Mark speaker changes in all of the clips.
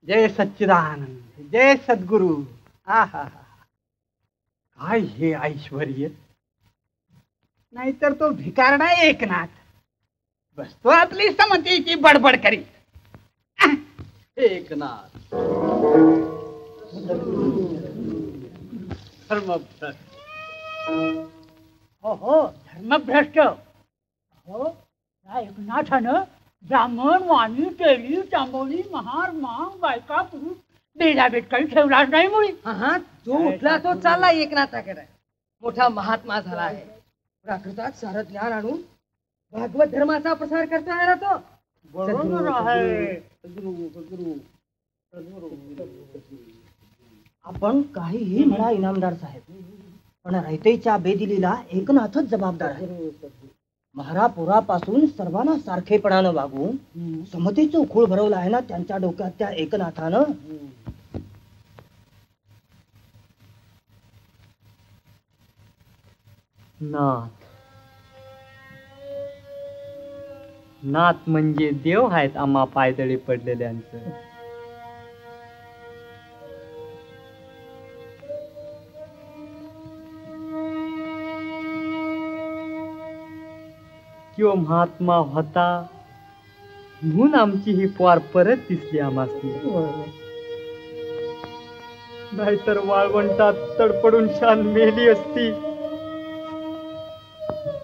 Speaker 1: जय सच्चिदानंद, जय सद्गुरु. आहा, काय हे ऐश्वर्य. नाहीतर तो भिकारडा एकनाथ बसतो आपली समतीची बडबड करीत.
Speaker 2: एकनाथ धर्मभ्रष्ट.
Speaker 3: हो धर्मभ्रष्ट. हो त्या एकनाथानं ब्राह्मण, वाणी, टेली, चांबोली, महार, मांग, बायका, पुरुष बेडाबेट काही ठेवलाच नाही मुळी.
Speaker 4: जो उठला तो चालला एकनाथाकडे. मोठा महात्मा झाला आहे. प्राकृतात सारं ज्ञान आणून भागवत धर्माचा प्रसार करतो आहे ना तो.
Speaker 3: बरोबर आहे.
Speaker 5: आपण काहीही म्हणा इनामदार साहेब, पण रयतेच्या बेदिलीला एकनाथच जबाबदार आहे. महारापुरापासून सर्वांना सारखेपणानं वागवून समतेचं उखूळ भरवलं आहे ना त्यांच्या डोक्यात त्या एकनाथानं.
Speaker 2: नाथ, नाथ म्हणजे देव आहेत आम्हा पायदळी पडलेल्यांचं. किंवा महात्मा होता म्हणून आमची ही पोर परत दिसली आम्हासनी. नाहीतर वाळवंटात तडपडून शान मेली असती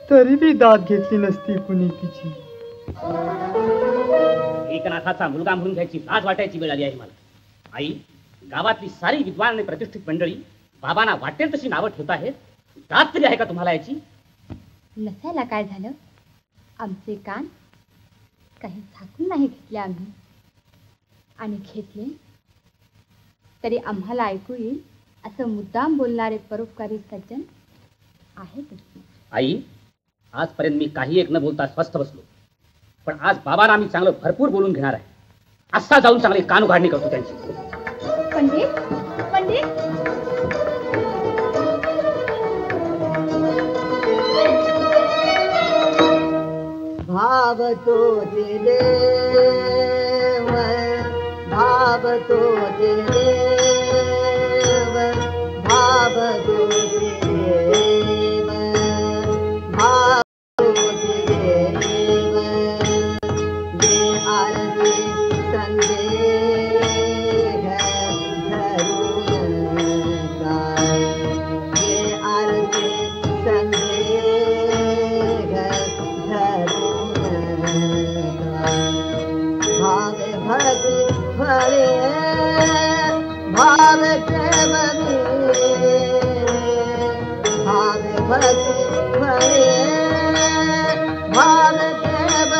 Speaker 2: तरी बी दाद घेतली नसती कुणी तिची.
Speaker 6: एकनाथाचा मुलगा म्हणून घ्यायची लाज वाटायची वेळ आली आहे मला. आई, गावातली सारी विद्वान आणि प्रतिष्ठित मंडळी बाबांना वाटेल तशी नावं ठेवत आहेत. दाद तरी आहे का तुम्हाला याची?
Speaker 7: नसायला काय झालं? आमचे कान काही झाकून नाही घेतले आम्ही, आणि घेतले तरी आम्हाला ऐकू येईल असं मुद्दाम बोलणारे परोपकारी सज्जन आहेत.
Speaker 6: आई, आजपर्यंत मी काही एक न बोलता स्वस्थ बसलो, पण आज बाबांना आम्ही चांगलं भरपूर बोलून घेणार आहे. असा जाऊन चांगली कान उघाडणी करतो त्यांची.
Speaker 7: पंडित, पंडित,
Speaker 4: भावतो देव, भावतो देव, भावतो देव, भावतो देव. ये आरती संदेह धरून गाय, ये आरती संदेह भावे भक्ति फले, भाव प्रेम भावे भक्ति फले, भाव प्रेम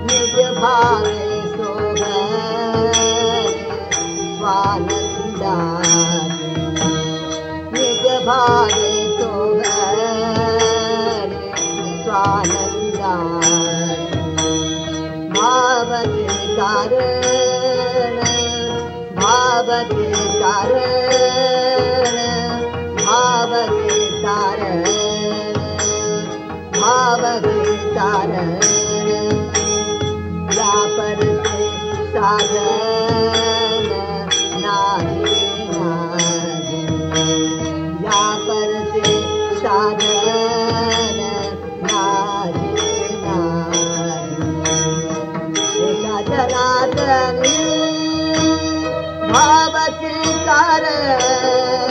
Speaker 4: निज भावे सोहरे स्वानंदा, निज भावे सोहरे स्वानंदा. भावते कारण, भावते कारण, भावते कारण, भावते कारण. या परते साधन नाही नाही, या परते साधन नाही नाही. एका जनार्दनी भावचे कारण,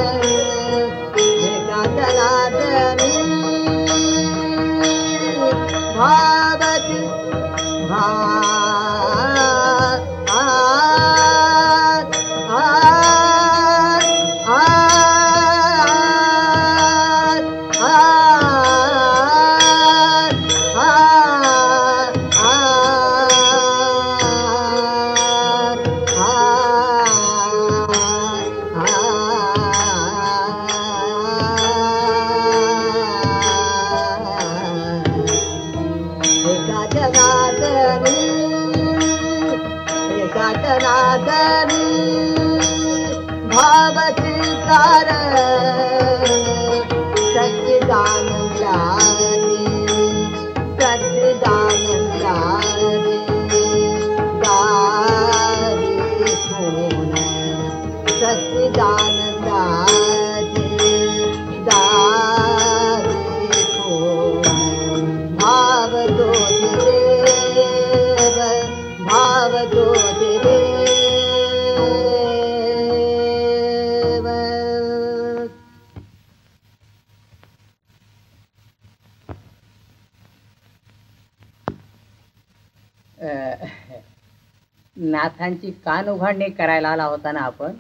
Speaker 5: नाथांची कान उघडणी करायला आला होता ना आपण?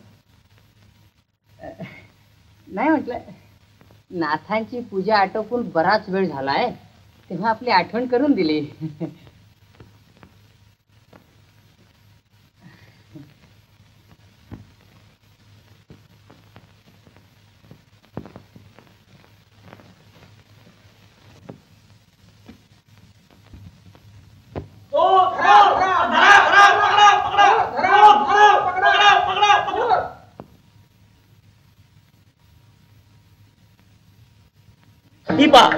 Speaker 5: नाही म्हटलं, नाथांची पूजा आटोपून बराच वेळ झालाय, तेव्हा आपली आठवण करून दिली.
Speaker 6: दीपा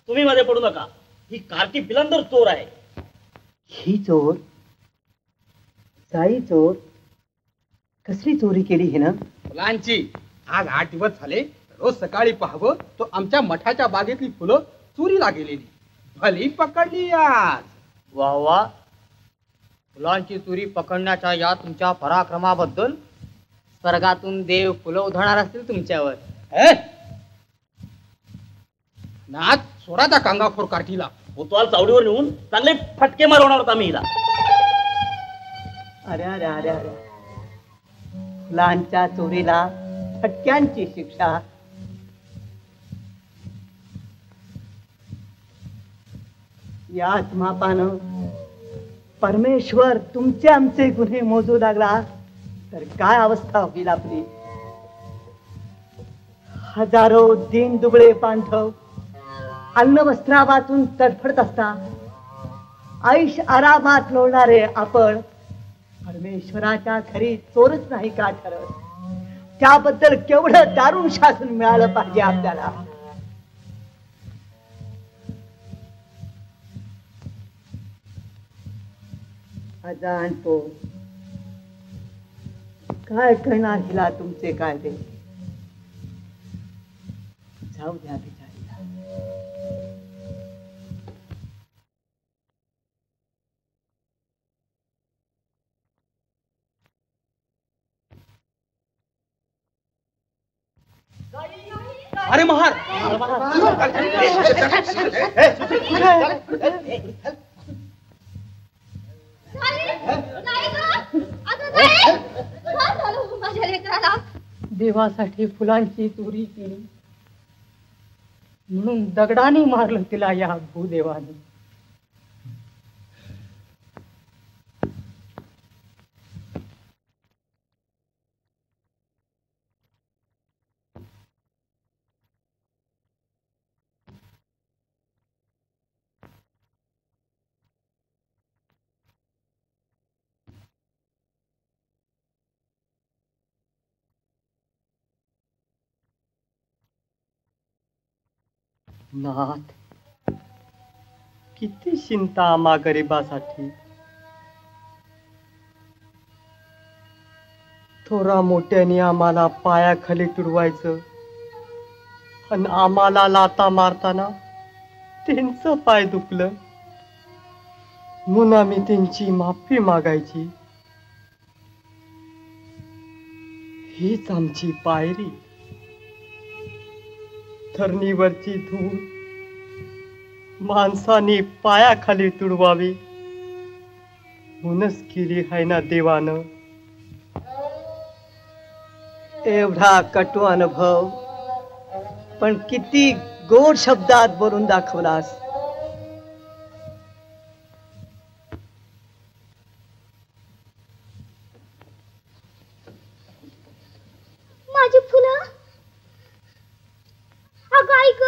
Speaker 6: तुम्ही मध्ये पडू नका. ही कार्टी बिलंदर चोर आहे.
Speaker 5: ही चोर, साई चोर, कसली चोरी केली ही ना?
Speaker 1: फुलांची. आज 8 दिवस झाले, रोज सकाळी पाहावं तो आमच्या मठाच्या बागेतली फुलं चोरीला गेलेली. भली पकडली आज.
Speaker 5: वा वा, फुलांची चोरी पकडण्याच्या या तुमच्या पराक्रमाबद्दल स्वर्गातून देव फुलं उधळणार असतील तुमच्यावर.
Speaker 1: नाथ सोडाचा कांगाखोर काठीला.
Speaker 6: कोतवाल चावडीवर नेऊन चांगले फटके मारवणार होता मी हिला.
Speaker 5: अरे अरे अरे अरे, फुलांच्या चोरीला फटक्यांची शिक्षा. याच मापानं परमेश्वर तुमचे आमचे गुन्हे मोजू लागला तर काय अवस्था होईल आपली. हजारो दीन दुबळे बांधव अन्न वस्त्रावातून तडफडत असता आयुष आरामात लोळणारे आपण परमेश्वराच्या घरी चोरच नाही का ठरत? त्याबद्दल केवढं दारुण शासन मिळालं पाहिजे आपल्याला. अजाणतो काय करणार हिला तुमचे कायदे. जाऊ द्या बिचारीला.
Speaker 1: अरे महार,
Speaker 5: देवासाठी फुलांची चोरी केली म्हणून दगडाने मारलं तिला या भूदेवाने. नाथ, किती चिंता आम्हा गरिबासाठी. थोरा मोठ्याने आम्हाला पायाखाली तुडवायचं आणि आम्हाला लाता मारताना त्यांचं पाय दुखलं म्हणून आम्ही त्यांची माफी मागायची. हीच आमची पायरी. धरणीवरची धूळ माणसाने पायाखाली तुडवावी म्हणूनच केली आहे ना देवानं. एवढा कटू अनुभव पण किती गोड शब्दात बोलून दाखवलास.
Speaker 7: माझी फुलं, अगं ऐक,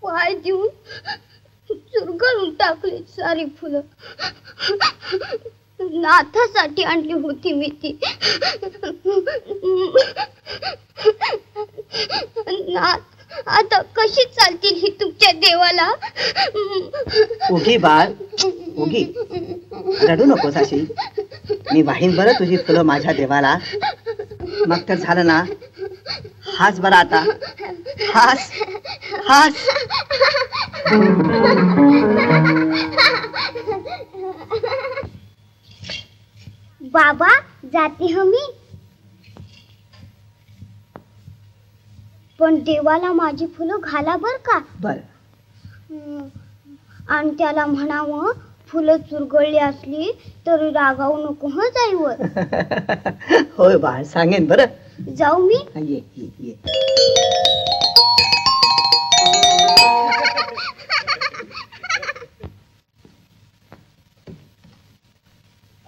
Speaker 7: पाय देऊन चुरगळून टाकली सारी फुलं. नाथासाठी आणली होती मी ती. नाथ आता कशी चालतील ही तुमच्या देवाला?
Speaker 5: उगी बाळ उगी, रडू नकोस अशी. मी वाहीन बरं तुझी फुलं माझ्या देवाला. मग तर झालं ना. हास बरं आता, हास हास.
Speaker 7: बाबा जाते हमी, पण देवाला माझी फुलं घाला बर का.
Speaker 5: बर.
Speaker 7: आणि त्याला म्हणावं फुलं चुरगळली असली तरी रागावू नको हं जाईवर.
Speaker 5: होय बाळ, सांगेन बरं.
Speaker 7: जाऊ मी.
Speaker 5: ये ये ये.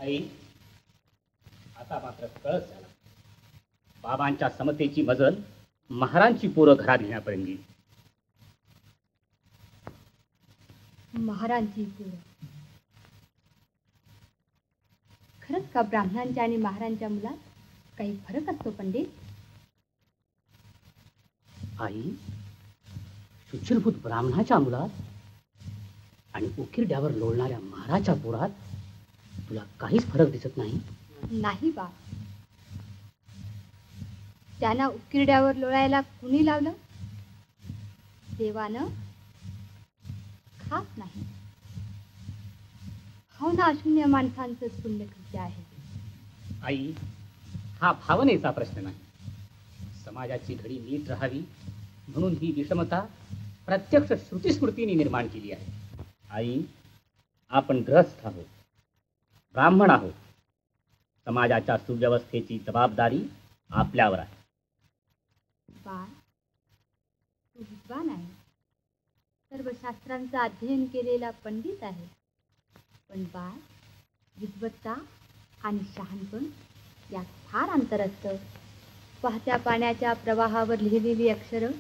Speaker 6: आई, आता मात्र कळस झाला. बाबांच्या समतेची मजल महारांची पोरं घरात घेण्यापर्यंत गेली.
Speaker 8: महारांची पोरं खरंच का? ब्राह्मणांच्या आणि महारांच्या मुलात काही फरक असतो पंडित?
Speaker 6: आई, शुचिरभूत ब्राह्मणाच्या मुलात आणि उकिरड्यावर लोळणाऱ्या महाराच्या पोरात तुला काहीच फरक दिसत नाही?
Speaker 8: नाही बा. त्यांना उकिरड्यावर लोळायला कुणी लावलं? देवानं? खास नाही. हो ना, अशून्य माणसांचं पुण्यकृत्य आहे.
Speaker 6: आई, हा भावनेचा प्रश्न नाही. समाजाची घडी नीट राहावी म्हणून ही विषमता प्रत्यक्ष श्रुतीस्मृतीने निर्माण केली आहे. आई, आपण ग्रस्त आहोत, ब्राह्मण आहोत. समाजाच्या सुव्यवस्थेची जबाबदारी आपल्यावर आहे.
Speaker 8: बाळ, तू विद्वान आहे, सर्व शास्त्रांचं अध्ययन केलेला पंडित आहे. पण बाळ, विद्वत्ता आणि शहाणपण यात फार अंतर असतं. वाहत्या पाण्याच्या प्रवाहावर लिहिलेली अक्षरं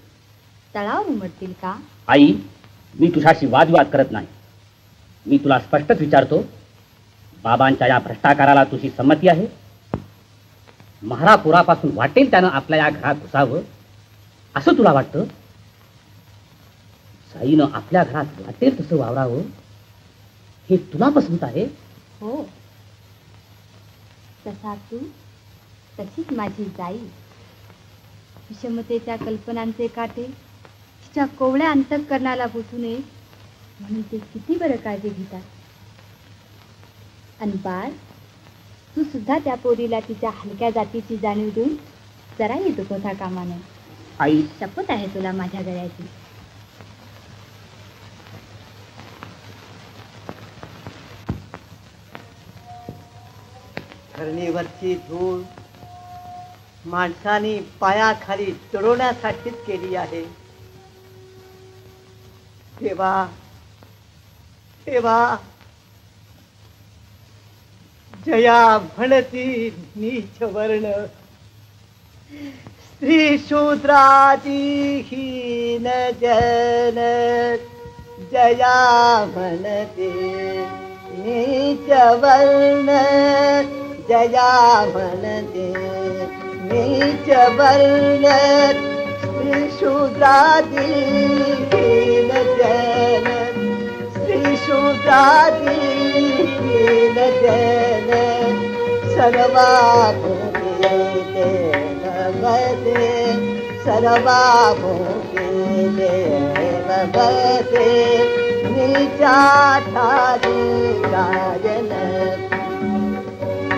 Speaker 8: तळावर उमटतील का?
Speaker 6: आई, मी तुझ्याशी वादविवाद करत नाही. मी तुला स्पष्टच विचारतो, बाबांच्या या भ्रष्टाचाराला तुझी संमती आहे? महारापुरापासून वाटेल त्यानं आपल्या या घरात घुसावं असं तुला वाटतं? साईनं आपल्या घरात वाटेल तसं वावरावं हे तुला पसंत आहे?
Speaker 8: हो, तसा तू तशीच माझी जाई. विषमतेच्या कल्पनांचे काटे तिच्या कोवळ्या अंतःकरणाला बोचू नये म्हणून ते किती बरं काळजी घेतात. आणि बाळ, तू सुद्धा त्या पोरीला तिच्या हलक्या जातीची जाणीव देऊन जराही दुखवता कामा नये.
Speaker 6: आई,
Speaker 8: शपथ आहे तुला माझ्या गळ्याची.
Speaker 5: धरणीवरची धूळ माणसाने पायाखाली तुडवण्यासाठीच केली आहे. देवा देवा, जया म्हणती नीच वर्ण, स्त्री शूद्रादिहीन जन. जया म्हणते नीच वर्ण, जया म्हणते नीच वर्ण, स्त्री शूद्रादिहीन जन. स्त्री शूद्रादिहीन जन, सर्वा भूते नमते, सर्वा भूते नमते. नीचा ठारी गायन,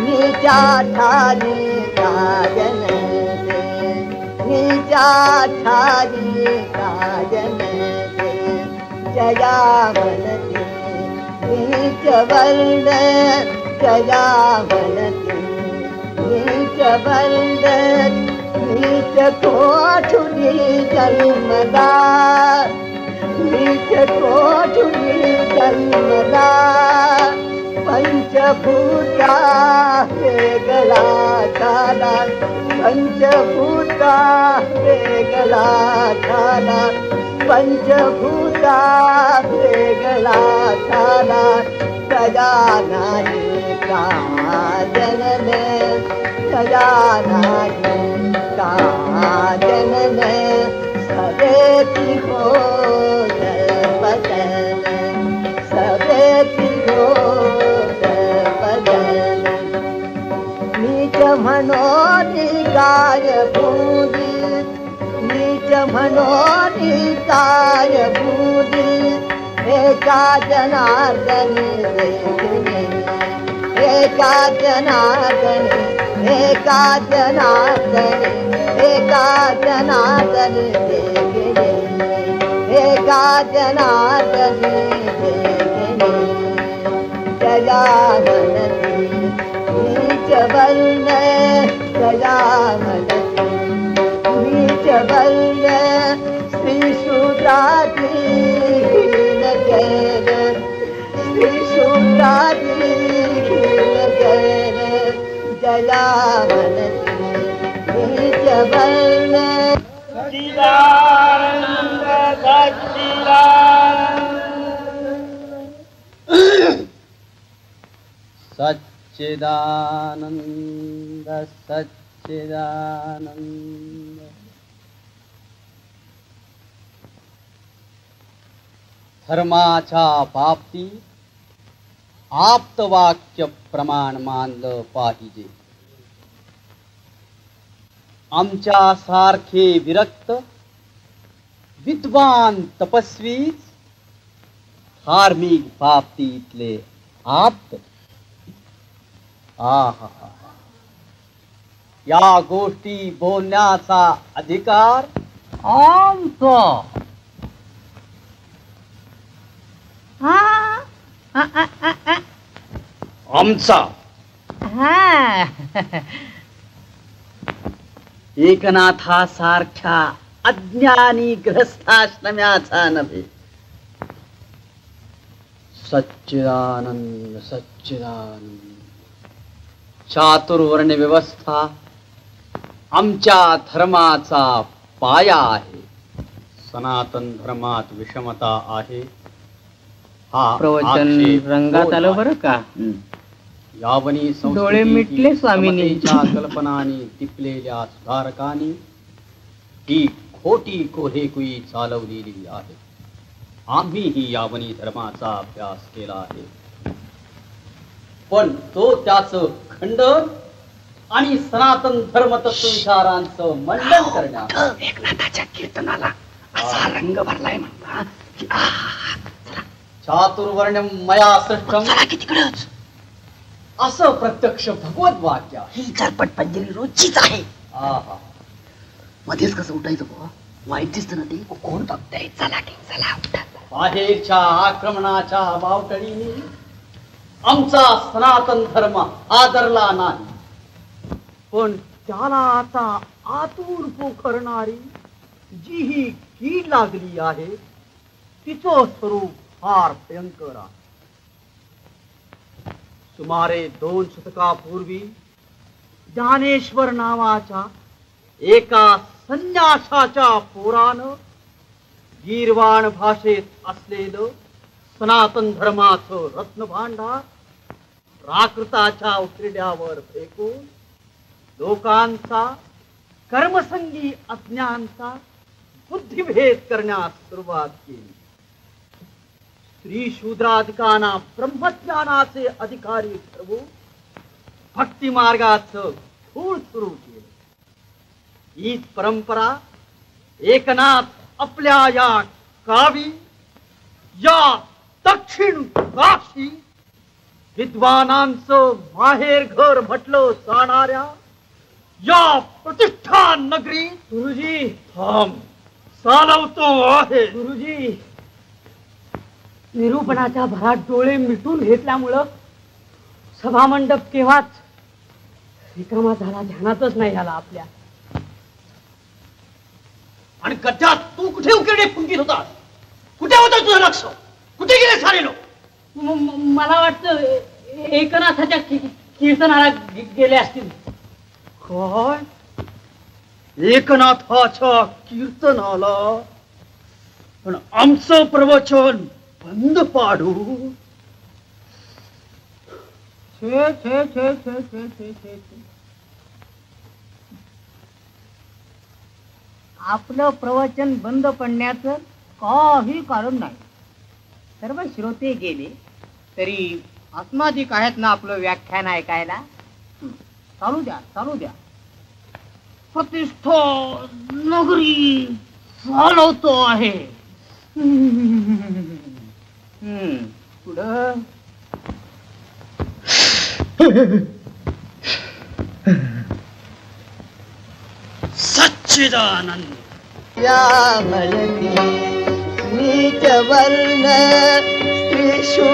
Speaker 5: नीचा ठारी गायन दे, नीचा ठारी गायन दे. जया म्हणते नीच वर्ण, जया म्हणते नीच वर्ण, नीच कोठुनी जन्मला, नीच कोठुनी जन्मला. पंचभूता वेगळा झाला, पंचभूता वेगळा झाला, पंचभूता वेगळा झाला. दया नाही का जनने, दया नाही का जनने. म्हणून काय बुदी नीच म्हणून काय बुदी एका जनार्दनी देखणे एका जनार्दनी एका जनार्दनी एका जनार्दनी देखणे एका जनार्दनी देखणे गजाननी नीच वर्ण गजाननी नीच वर्ण श्री शूद्राधीन जैन श्री शूद्राधीन जैन गजाननी नीच वर्ण
Speaker 2: सच्चिदानंद सच्चिदानंद सच्चिदानंद धर्माच्या बाबतीत आप्तवाक्य प्रमाण मानलं पाहिजे. आमच्या सारखे विरक्त विद्वान तपस्वी धार्मिक बाबतीतले आप्त. आहा, या गोष्टी बोलण्याचा अधिकार आमचा. आमचा एकनाथासारख्या अज्ञानी गृहस्थाश्रम्याचा नव्हे. सच्चिदानंद सच्चिदानंद चातुर्वर्ण व्यवस्था आमच्या धर्माचा पाया आहे. सनातन धर्मात विषमता आहे हा
Speaker 5: प्रवचन रंगात आलं बरं का.
Speaker 2: यावनी
Speaker 5: डोळे मिटले स्वामींनी.
Speaker 2: कल्पनांनी टिपलेल्या सुधारकांनी ही खोटी कोल्हेकुई चालवलेली आहे. आम्हीही यावनी धर्माचा अभ्यास केला आहे, पण तो त्याचं खंडन आणि सनातन धर्म तत्वविचारांचं मंडन करण्यात
Speaker 5: एकनाथाच्या कीर्तनाला असा रंग भरलाय म्हणता की
Speaker 2: चातुर्वर्ण मया सृष्टम असं प्रत्यक्ष भगवत वाक्य आहे.
Speaker 5: ही चरपट पंजरी रोजचीच आहे.
Speaker 2: आहा,
Speaker 5: मध्येच कसं उठायचं बुवा? वाईट दिसतं ना ते. कोण बघताय? चला की चला उठा.
Speaker 2: बाहेरच्या आक्रमणाच्या बावटळीने आमचा सनातन धर्म आदरला नाही, पण त्याला आता आतून पोखरणारी जी ही कीड लागली आहे तिचं स्वरूप फार भयंकर आहे. सुमारे 2 शतकापूर्वी ज्ञानेश्वर नावाच्या एका संन्यासाच्या पोरानं गीरवाण भाषेत असलेलं सनातन धर्माचं रत्नभांडार प्राकृताच्या उतरड्यावर फेकून लोकांचा कर्मसंगी अज्ञानचा बुद्धिभेद करण्यास सुरुवात केली. स्त्री शूद्राधिकांना ब्रह्मज्ञानाचे अधिकारी ठरवून भक्ती मार्गाचं खूळ सुरू केलं. हीच परंपरा एकनाथ आपल्या या कावी या दक्षिण काशी विद्वानांचं माहेर घर म्हटलं जाणाऱ्या या प्रतिष्ठान नगरी गुरुजी चालवतो आहे.
Speaker 3: गुरुजी निरूपणाच्या भरात डोळे मिटून घेतल्यामुळं सभामंडप केव्हाच रिकामा झाला, ध्यानातच नाही झाला आपल्या.
Speaker 2: आणि गड्डा तू कुठे उकिरडे फुंकीत होता? कुठे होता तुझं लक्ष? कुठे गेले सारे लोक?
Speaker 3: मला वाटतं एकनाथाच्या कीर्तनाला गेले असतील.
Speaker 2: काय? एकनाथाच्या कीर्तनाला? पण आमचं प्रवचन बंद पाडू?
Speaker 3: छे छे छे छे छे छे छे.
Speaker 5: आपलं प्रवचन बंद पडण्याचं काही कारण नाही. सर्व श्रोते गेले तरी अस्मादिक आहेत ना आपलं व्याख्यान ऐकायला. चालू द्या चालू द्या. प्रतिष्ठा नगरी चालवतो आहे. पुढं
Speaker 2: सच्चिदानंद
Speaker 5: नीच वर्ण त्रिशूद्रादीहीन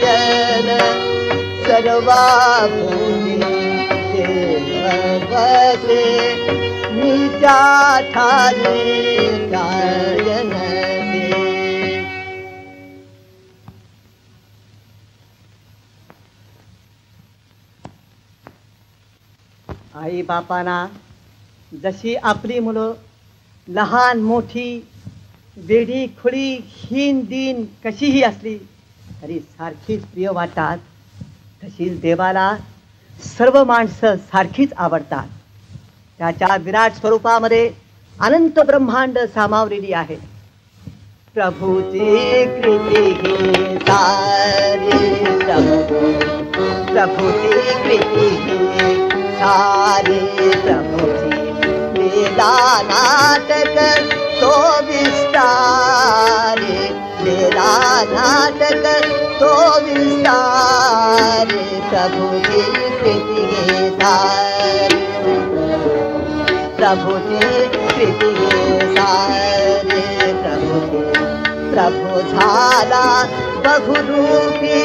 Speaker 5: जन सर्वा भूमी देववसे नीचा ठाले गायन दे. आई बापाना जशी आपली मुलं लहान मोठी वेडी खुळी हीन दीन कशीही असली तरी सारखीच प्रिय वाटतात, तशीच देवाला सर्व माणसं सारखीच आवडतात. त्याच्या विराट स्वरूपामध्ये अनंत ब्रह्मांड सामावलेली आहे. प्रभूची कृती ही सारी प्रभूची कृती ही सारी प्रभूची लीला नाटक तो विस्तारे लीला नाटक तो विस्तारे प्रभूची कृती ही सारी प्रभूची कृती ही सारी प्रभूची प्रभू झाला बहुरूपी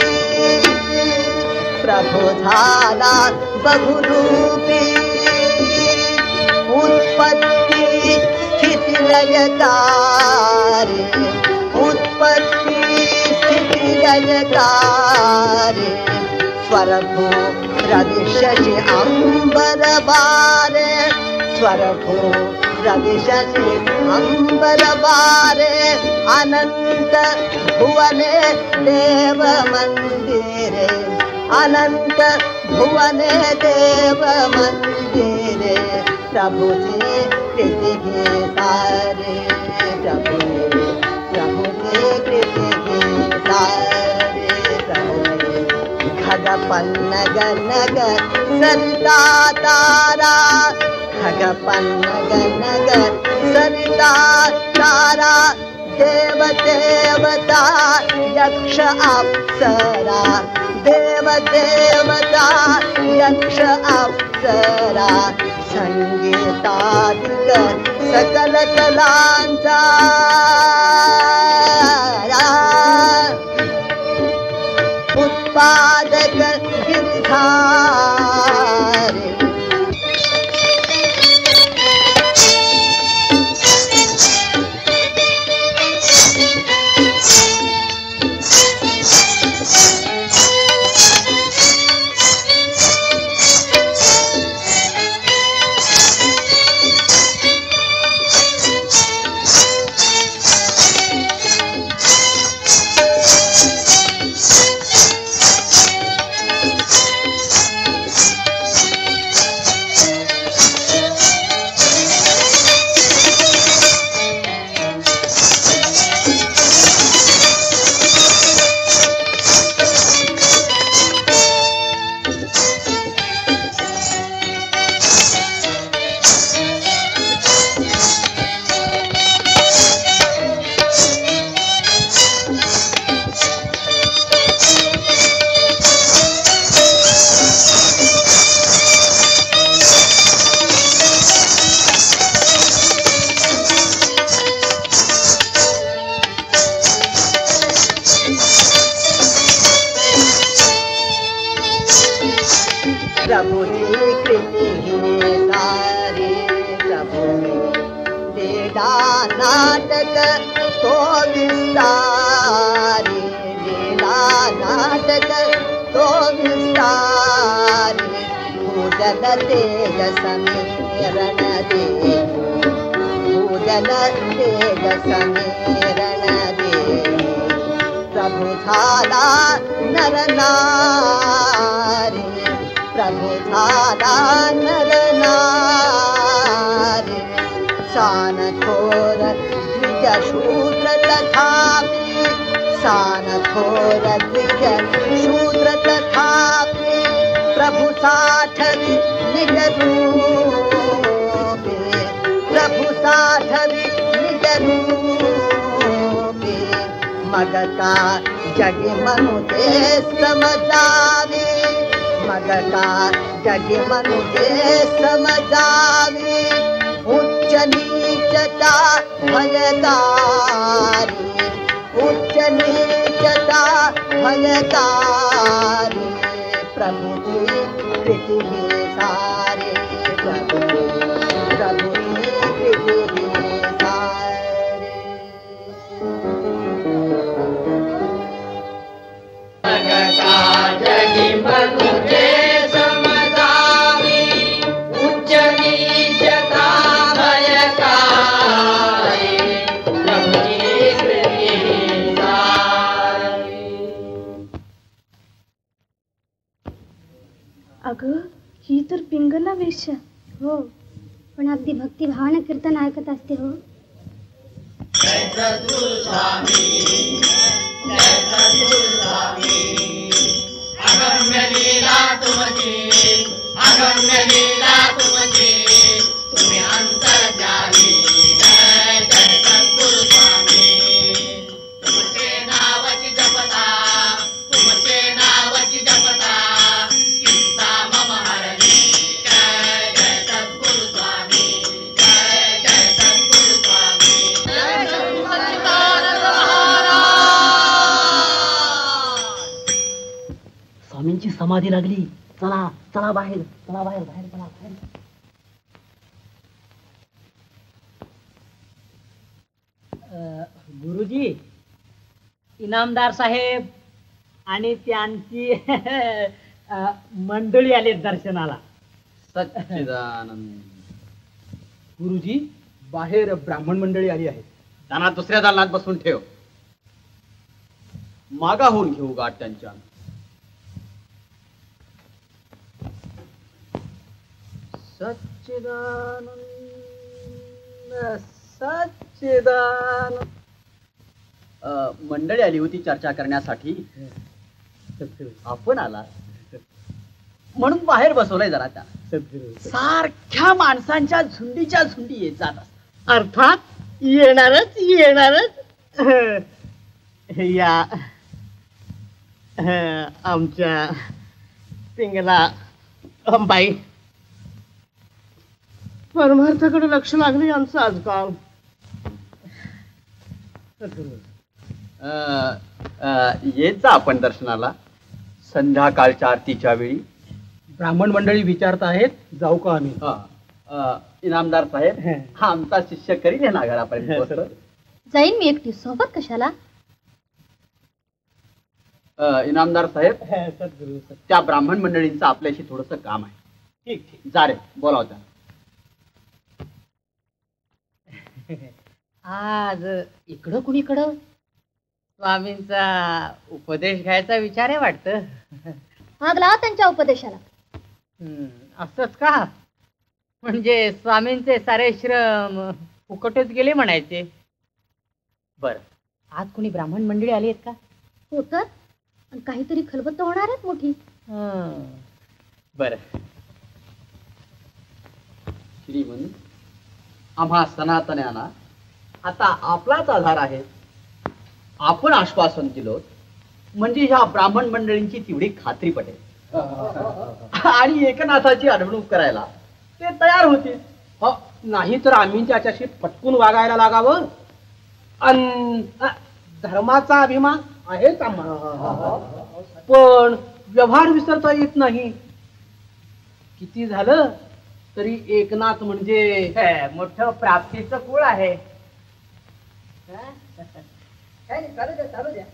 Speaker 5: प्रभू झाला बहुरूपी उत्पत्ती स्थिती लयकारी उत्पत्ती स्थिती लयकारी स्वरभू प्रदिशति अंबर बारे स्वरभू प्रदिशति अंबर बारे अनंत भुवने देव मंदिरे अनंत भुवने देव मंदिरे प्रभुजी कृति के सारे प्रभुजी कृति के सारे प्रभुजी खगपन्नग नग सरिता तारा खगपन्नग नग सरिता तारा देव देवता यक्ष अप्सरा देव देवता यक्ष अप्सरा संगीतादिक सकल कलांचा उत्पादक गिरधारी तेज समीरण दे पूजन तेज समीरण दे प्रभु झाला नर नारी प्रभु झाला नर नारी शान थोर द्विज शूद्र तथापि शान थोर द्विज शूद्र तथापि
Speaker 9: साठवी निज रूपे, प्रभु साठवी निज रूपे, मग का जगी मनुजे समजावे, मग का जगी मनुजे समजावे, उच्च नीचता भयकारी, उच्च नीचता भयकारी, प्रभु की प्रीति ही सारे, प्रभु की प्रीति ही सारे। जगता जगी मनुजे समजावी, उच्च नीचता भयकारी, प्रभु की प्रीति ही सारे।
Speaker 8: अगं ही तर पिंगला वेश्या.
Speaker 7: हो, पण अगदी भक्तिभावानं कीर्तन ऐकत असते हो.
Speaker 9: अगम्य लीला तुमची, अगम्य लीला तुमची, तुम्ही अंतर्जामी, जय जय सद्गुरु स्वामी. तुमचे नावची जपता, तुमचे नावची जपता, चिंता मम हरली, जय जय सद्गुरु स्वामी, जय जय सद्गुरु स्वामी, जय सच्चिदानंद महाराज.
Speaker 5: स्वामींची समाधी लागली. चला चला बाहेर, चला बाहेर, बाहेर चला बाहेर. गुरुजी, इनामदार साहेब आणि त्यांची मंडळी आलेत दर्शनाला.
Speaker 1: सच्चिदानंद. गुरुजी, बाहेर ब्राह्मण मंडळी आली आहेत. त्यांना दुसऱ्या दालनात बसून ठेव. मागा होऊन घेऊ गाठ त्यांच्या. सच्चिदानंद, सच्चिदानंद. मंडळी आली होती चर्चा करण्यासाठी. आपण आला म्हणून बाहेर बसवलंय जरा त्या. सारख्या माणसांच्या झुंडीच्या झुंडी येत जात असतात.
Speaker 5: अर्थात येणारच येणारच. या आमच्या पिंगला बाई परमार्थाकडे लक्ष लागले आमचं आजकाल.
Speaker 1: येत जा आपण दर्शनाला संध्याकाळच्या आरतीच्या वेळी. ब्राह्मण मंडळी विचारत आहेत जाऊ का आम्ही. इनामदार साहेब हा आमचा शिष्य करील ना घरापर्यंत.
Speaker 8: जाईन मी एकटी, सोबत कशाला.
Speaker 1: इनामदार साहेब त्या ब्राह्मण मंडळींचं आपल्याशी थोडस काम आहे.
Speaker 5: ठीक ठीक.
Speaker 1: जा रे, बोलाव त्यांना.
Speaker 5: आज इकडं कुणीकडं स्वामींचा उपदेश घ्यायचा विचार आहे वाटतं.
Speaker 8: माग लावा त्यांच्या उपदेशाला.
Speaker 5: असंच का? म्हणजे स्वामींचे सारे श्रम फुकटच गेले म्हणायचे. बर, आज कोणी ब्राह्मण मंडळी आली आहेत का?
Speaker 8: हो तर, आणि काहीतरी खलबत्त होणार आहेत मोठी.
Speaker 1: बर, श्रीमंत, आम्हा सनातन्यांना आता आपलाच आधार आहे. आपण आश्वासन दिलं म्हणजे ह्या ब्राह्मण मंडळींची तेवढी खात्री पटेल आणि एकनाथाची अडवणूक करायला ते तयार होतील. नाही तर आम्ही त्याच्याशी पटकून वागायला लागावं. धर्माचा अभिमान आहेच आम्हाला, पण व्यवहार विसरता येत नाही. किती झालं तरी एकनाथ म्हणजे
Speaker 5: मोठं प्राप्तीचं कुळ आहे.
Speaker 4: चालू द्या चालू द्या.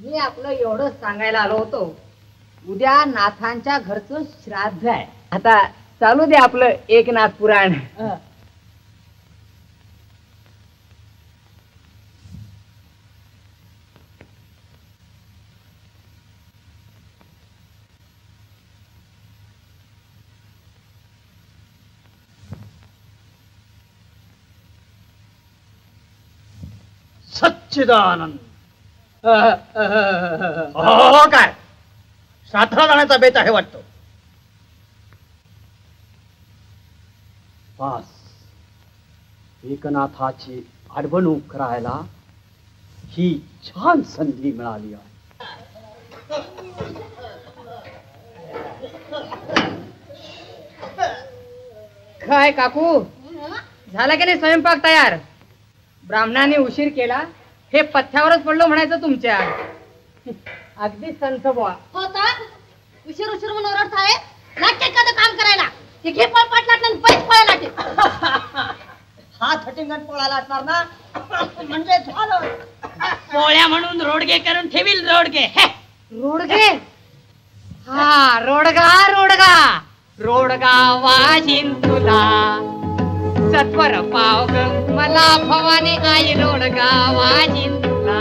Speaker 4: मी आपलं एवढंच सांगायला आलो होतो. उद्या नाथांच्या घरचं श्राद्ध आहे.
Speaker 5: आता चालू दे आपलं एकनाथ पुराण.
Speaker 1: सच्चिदानंद. हो काय, श्राद्धाला जाण्याचा बेत आहे वाटतो. बास एकनाथाची आडवणूक करायला ही छान संधी मिळाली आहे.
Speaker 4: काय काकू झाला की नाही स्वयंपाक तयार? ब्राह्मणाने उशीर केला हे पथ्यावरच पडलो म्हणायचं तुमच्या. अगदी संत बुवा.
Speaker 10: होता उशीर उशीर म्हणून ओरडताय. लागते का काम करायला? ते घे पळ पाट लाटलं पैस पळ लाटे.
Speaker 5: हा थटिंगण पोळा लाटणार ना म्हणजे झालं.
Speaker 3: पोळ्या म्हणून रोडगे करून ठेवील रोडगे.
Speaker 4: रोडगे? हा रोडगा रोडगा रोडगा वाजीन तुला सत्वर पाव ग मला भवानी आई रोडगा वाजीन तुला.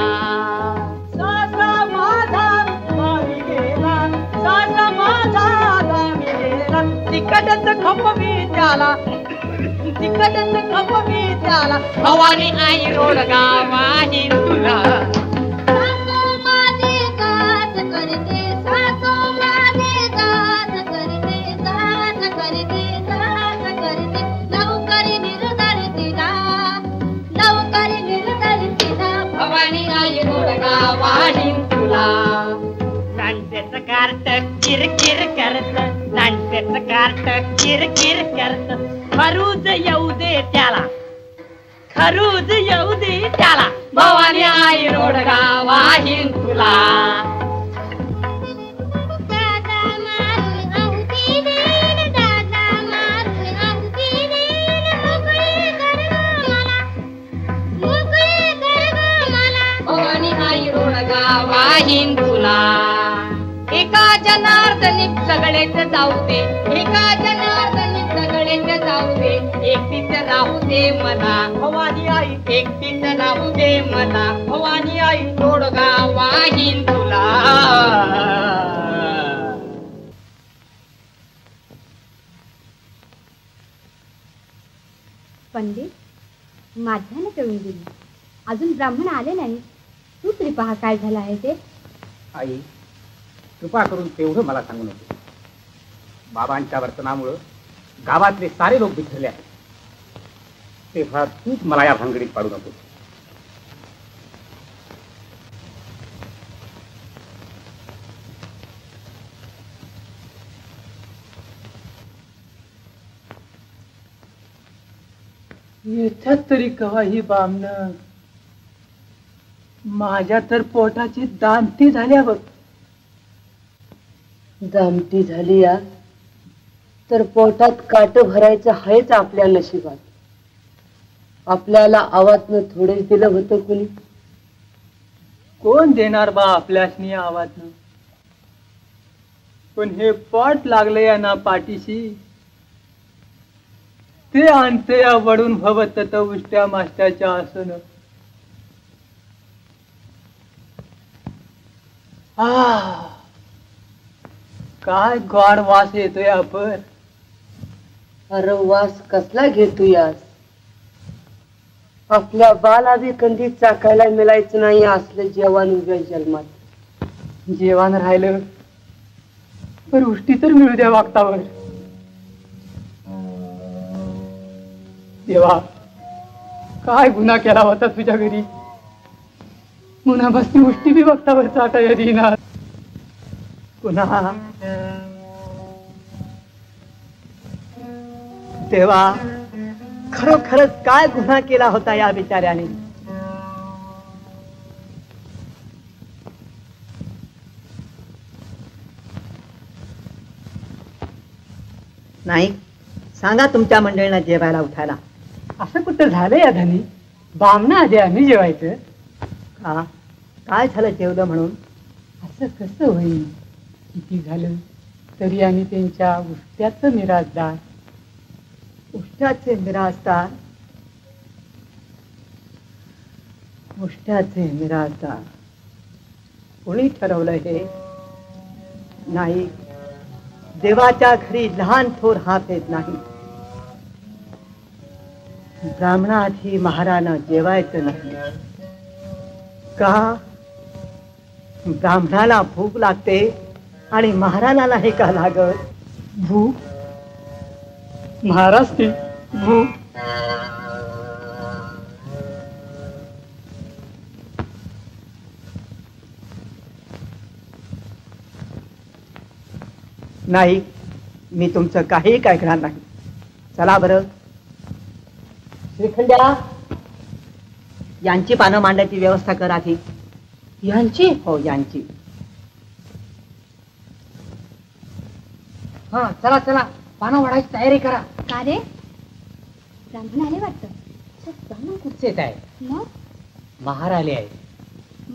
Speaker 5: सासा माझा गावी गेला, सासा माझा गावी गेला, तिकडच खप मी त्याला, तिकडच खप मी त्याला,
Speaker 4: भवानी आई रोडगा वाजीन तुला.
Speaker 10: सासू माझे गात करते, सासू माझे गात करते, गात करते, गात करते, लवकरी निर्दळ तिला, लवकरी निर्दळ तिला,
Speaker 4: भवानी आई रोडगा वाजीन तुला. नांद्याचं कार्ट किरकिर करत, नांद्याचं कार्ट किरकिर करत, खरूज येऊ दे त्याला, खरूज येऊ दे त्याला, भवानी आई रोडगा वाहीन तुला.
Speaker 10: दादा मारून आहुती देईन, दादा मारून आहुती देईन, मोकळी कर गं मला, मोकळी कर गं मला,
Speaker 4: भवानी आई रोडगा वाहीन तुला. एका जनार्दनी सगळेच जाऊ दे, एका जनार्दनी सगळेच जाऊ दे, एकटीच राहू दे मला भवानी आई, एकटीच राहू दे मला भवानी आई रोडगा वाहीन तुला.
Speaker 8: पंडित माझ्याने कळून दिली. अजून ब्राह्मण आले नाही. तू तरी पहा काय झालं आहे ते.
Speaker 6: आई कृपा करून तेवढं मला सांगू नको. बाबांच्या वर्तनामुळं गावातले सारे लोक बिथरले आहेत. तेव्हा तूच मला या भानगडीत पाडू नको.
Speaker 2: येतात तरी कवा ही बामण. माझ्या तर पोटाची दामटी झाल्या बघ.
Speaker 11: दामटी झाली या तर पोटात काट भरायचं आहेच आपल्या नशिबात. आपल्याला आवाजनं थोडेच दिलं होतं कुणी.
Speaker 2: कोण देणार बा आपल्यासनी आवाजनं. पण हे पोट लागले या ना पाठीशी, ते आणते या वडून भवत उष्ट्या माष्ट्याच्या आसन. काय गोड वास येतोय आपण.
Speaker 11: अरे वास कसला घेतो यास. आपल्या बाला बी कधी चाकायला मिळायचं नाही असलं जेवण उभ्या जन्मात.
Speaker 2: जेवण राहिलं पण उष्टी तर मिळू द्या वागतावर. देवा काय गुन्हा केला होता तुझ्या घरी. पुन्हा बसती उष्टी बी बघतावर चाटाया देणार. पुन्हा देवा खरोखरच काय गुन्हा केला होता या बिचाऱ्याने.
Speaker 5: नाही सांगा तुमच्या मंडळींना जेवायला उठायला.
Speaker 2: असं कुठं झालं या धनी. बामणा आधी आम्ही जेवायचं.
Speaker 5: का काय झालं जेवलं म्हणून.
Speaker 2: असं कसं होईल. किती झालं तरी आम्ही त्यांच्या उष्ट्याचं मिराजदार.
Speaker 5: उष्ट्याचे मिराजदार. उष्ट्याचे मिराजदार कोणी ठरवलं हे. नाही देवाच्या घरी लहान थोर हात येत नाही. ब्राह्मणाआधी महारानं जेवायचं नाही का. ब्राह्मणाला भूक लागते आणि महाराणाला हे का लागत.
Speaker 2: भूक महाराज ते
Speaker 5: नाही, मी तुमचं काही ऐकणार नाही. चला बरं. श्रीखंड्या, यांची पानं मांडायची व्यवस्था कर आधी.
Speaker 11: यांची?
Speaker 5: हो, यांची.
Speaker 11: हा, चला चला, पानं वाढायची तयारी करा.
Speaker 8: का रे? ब्राह्मण आले वाटतं.
Speaker 11: ब्राह्मण कुठचे येत आहे?
Speaker 8: मग
Speaker 11: महार आले आहे.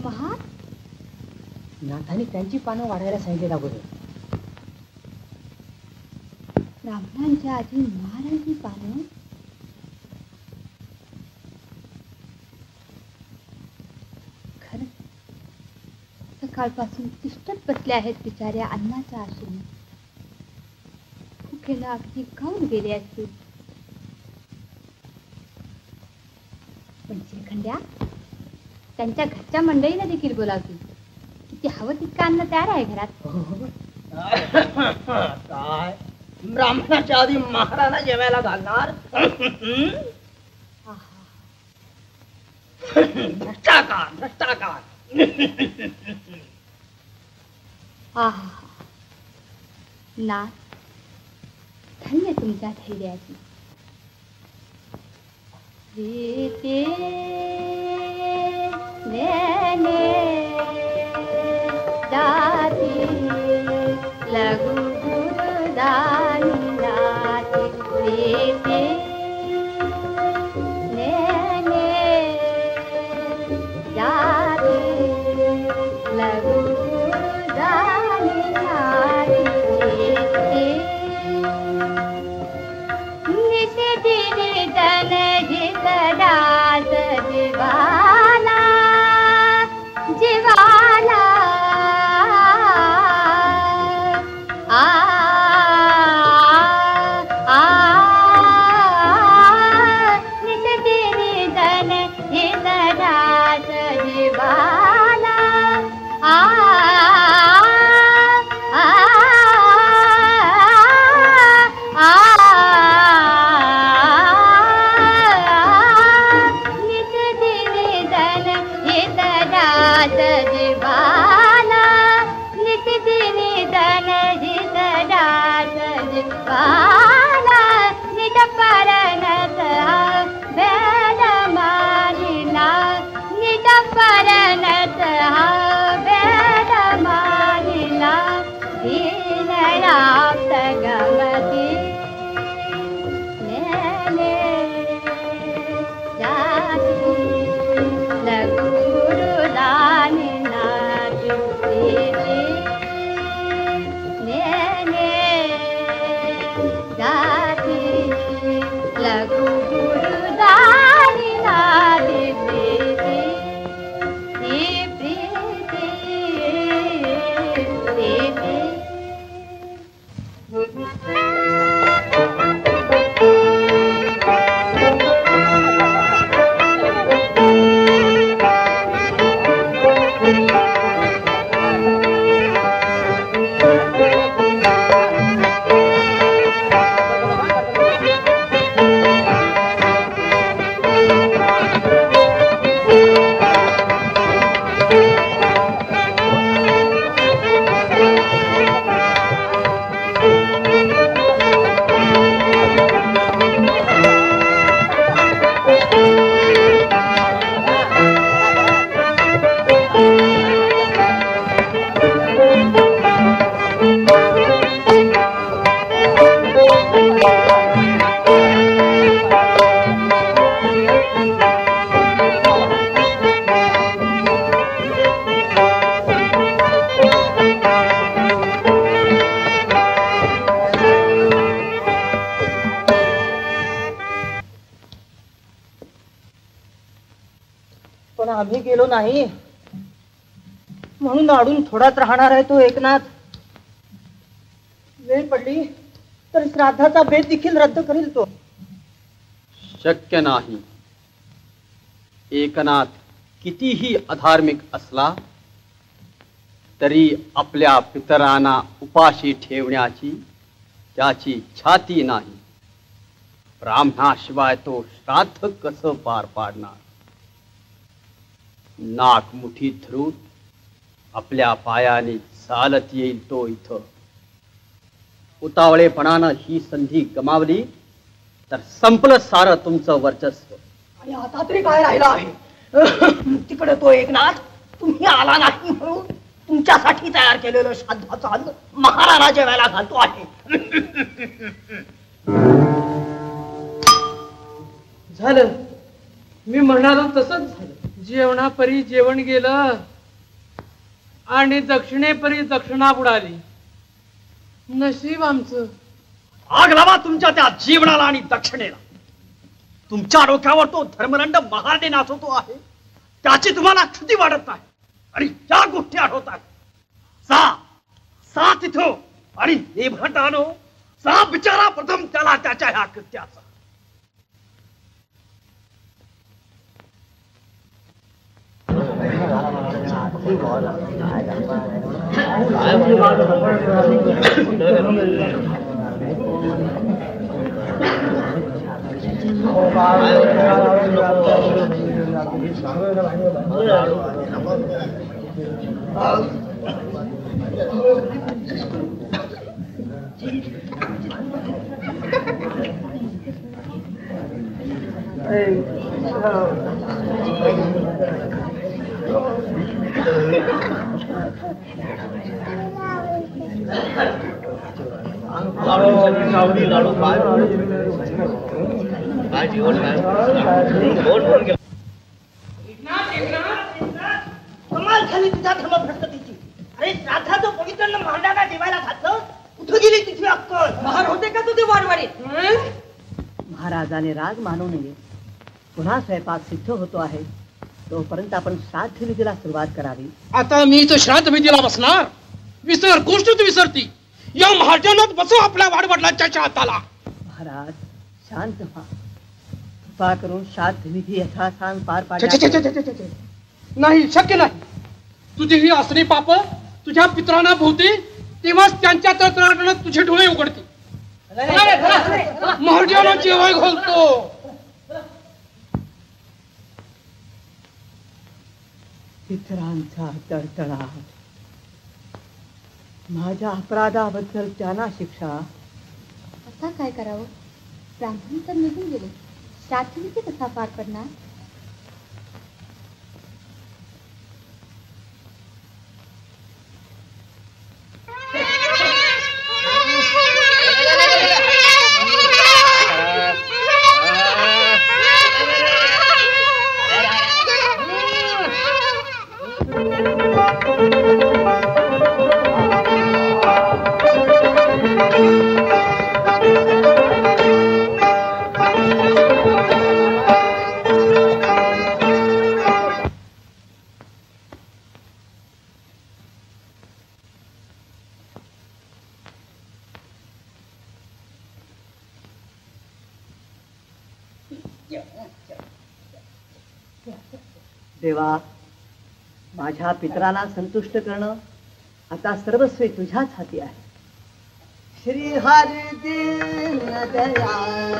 Speaker 8: महार?
Speaker 11: नाथाने त्यांची पानं वाढायला सांगितले अगोदर.
Speaker 8: ब्राह्मणांच्या आधी महारांची पानं? खरं सकाळपासून तिष्ठत बसले आहेत बिचाऱ्या अन्नाच्या आशेने. भुकेला अगदी खाऊन गेले असतील. पण श्रीखंड्या, त्यांच्या घरच्या मंडळीला देखील बोलावतील. किती हवं तितकं अन्न तयार आहे घरात.
Speaker 5: काय ब्राह्मणाच्या आधी महाराणा जेवायला घालणार? भ्रष्टाचार, भ्रष्टाचार.
Speaker 8: आहा, नाथ, धन्य तुमच्या धैर्याची. रीते नेने जाती लघु गुरुदानी नाती. रीते नेने जाती लघु गुरुदानी नाती. निशिदिनी धन जितदास जीवाला जीवाला आ आ निशिदिनी धन जितदास जीवाला आ
Speaker 5: पण आम्ही गेलो नाही म्हणून अडून थोडाच राहणार आहे तो एकनाथ. वेळ पडली तर श्राद्धाचा बेत देखील रद्द करील तो.
Speaker 1: शक्य नाही. एकनाथ कितीही अधार्मिक असला तरी आपल्या पितरांना उपाशी ठेवण्याची त्याची छाती नाही. ब्राह्मणाशिवाय तो श्राद्ध कसं पार पाडणार? नाक मुठीत धरून आपल्या पायाने चालत येईल तो इथं. उतावळेपणानं ही संधी गमावली तर संपलं सारं तुमचं वर्चस्व.
Speaker 5: आणि आता तरी काय राहिलं आहे? तिकडे तो एकनाथ तुम्ही आला नाही म्हणून तुमच्यासाठी तयार केलेलं श्राद्धाचं अन्न महाराणा जेवायला घालतो आहे.
Speaker 2: झालं, मी म्हणालो तसंच झालं. जेवणापरी जेवण गेलं आणि दक्षिणेपरी दक्षिणा बुडाली. नशीब आमचं.
Speaker 1: आग लावा तुमच्या त्या जीवनाला आणि दक्षिणेला. तुमच्या डोक्यावर तो धर्मदंड महारणे नाचवतो आहे, त्याची तुम्हाला क्षुती वाढत नाही आणि त्या गोष्टी आठवतात. सा तिथं आणि नेभट आणो. सा बिचारा प्रथम त्याला त्याच्या ह्या कृत्याचा.
Speaker 5: कमाल झाली तुझ्या धर्मभ्रष्टतेची. अरे श्राद्धाचं पवित्र महाराणा जेवायला घातलं, कुठं गेली तिची अक्कल? महार होते का तुझे वारवाडी?
Speaker 9: महाराजाने राग मानू नये. पुन्हा स्वयंपाक सिद्ध होतो आहे, तोपर्यंत आपण श्राद्ध विधीला सुरुवात करावी.
Speaker 2: आता मी इथं श्राद्ध विधीला बसणार. विसर, गोष्ट विसरती. या महाजनात बसव आपल्या वाडवडिलांच्या श्राद्धाला.
Speaker 9: महाराज शांत व्हा. कृपा करून श्राद्ध विधी यथासांग पार पाडण्यात.
Speaker 2: नाही, शक्य नाही. तुझी ही असली पाप तुझ्या पितरांना भोवती, तेव्हाच त्यांच्या तळतळाटात तुझे डोळे उघडते. महाजनाला जेवाय घालतो.
Speaker 9: पितरांचा तळतळाट, माझ्या अपराधाबद्दल त्यांना शिक्षा.
Speaker 8: आता काय करावं? ब्राह्मण तर निघून गेले, श्राद्ध विधी कसा पार पडणार?
Speaker 9: देवा, माझ्या पितरांना संतुष्ट करणं आता सर्वस्वी तुझ्याच हाती आहे. श्री हरी दीन दयाळ,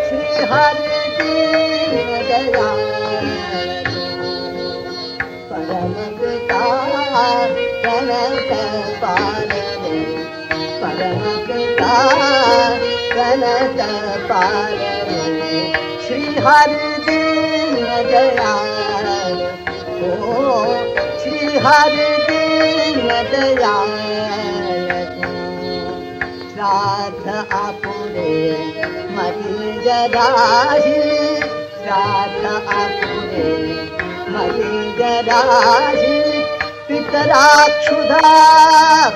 Speaker 9: श्री हरी दीन दयाळ, परम पिता कनक पालने, परम पिता कनक पालने. श्री हरी दीन दयाळ, ओ श्री हरी दीन दयाळ. श्राद्ध आपुरे मधी जराही, श्राद्ध आपुरे मधी जराही. पितरा क्षुधा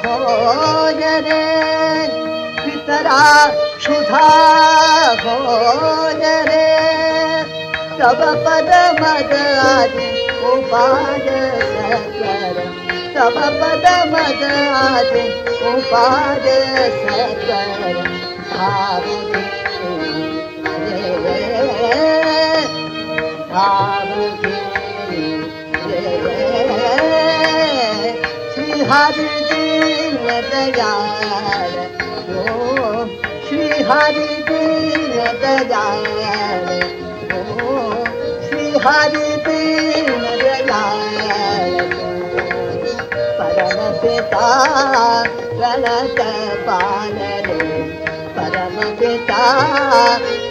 Speaker 9: होय रे, पितरा क्षुधा होय रे. तब पद मद आदि उपाय सकल, तब पद मद आदि उपाय सकल. भाव श्री हरि दीन दयाळ, ओ श्री
Speaker 5: हरि दीन दयाल श्री हरि दीन दयाल परम पिता प्रणत पाल रे परम पिता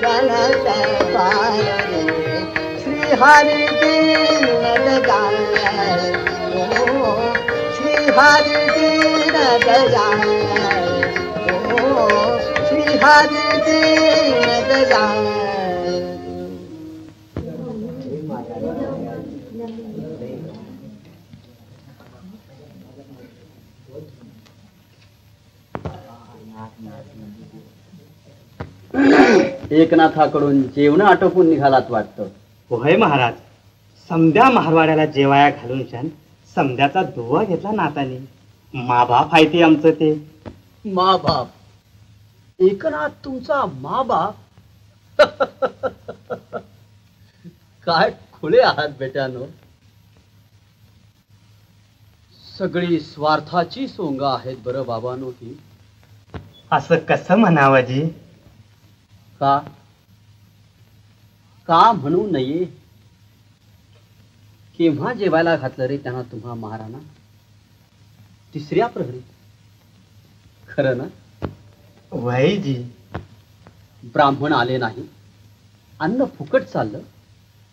Speaker 5: प्रणत पाल रे श्री हरि दीन दयाल श्री हरि दीन दयाल श्री हरि दीन दयाल।
Speaker 1: एकनाथाकडून जेवण आटोपून निघालात वाटतं.
Speaker 5: होय महाराज, समद्या महारवाड्याला जेवाया घालून छान समद्याचा दुवा घेतला नातानी. मा बाप आहे ते आमचं ते.
Speaker 1: मा बाप? एकनाथ तुमचा मा बाप? काय खुले आहात बेट्यानो. सगळी स्वार्थाची सोंग आहेत बरं बाबांनो ही.
Speaker 5: असं कसं म्हणावं जी?
Speaker 1: का म्हणू नये? केव्हा जेवायला घातलं रे त्यांना तुम्हा महाराणा? तिसऱ्या प्रहरी. खरं ना?
Speaker 5: वय जी.
Speaker 1: ब्राह्मण आले नाही, अन्न फुकट चाललं,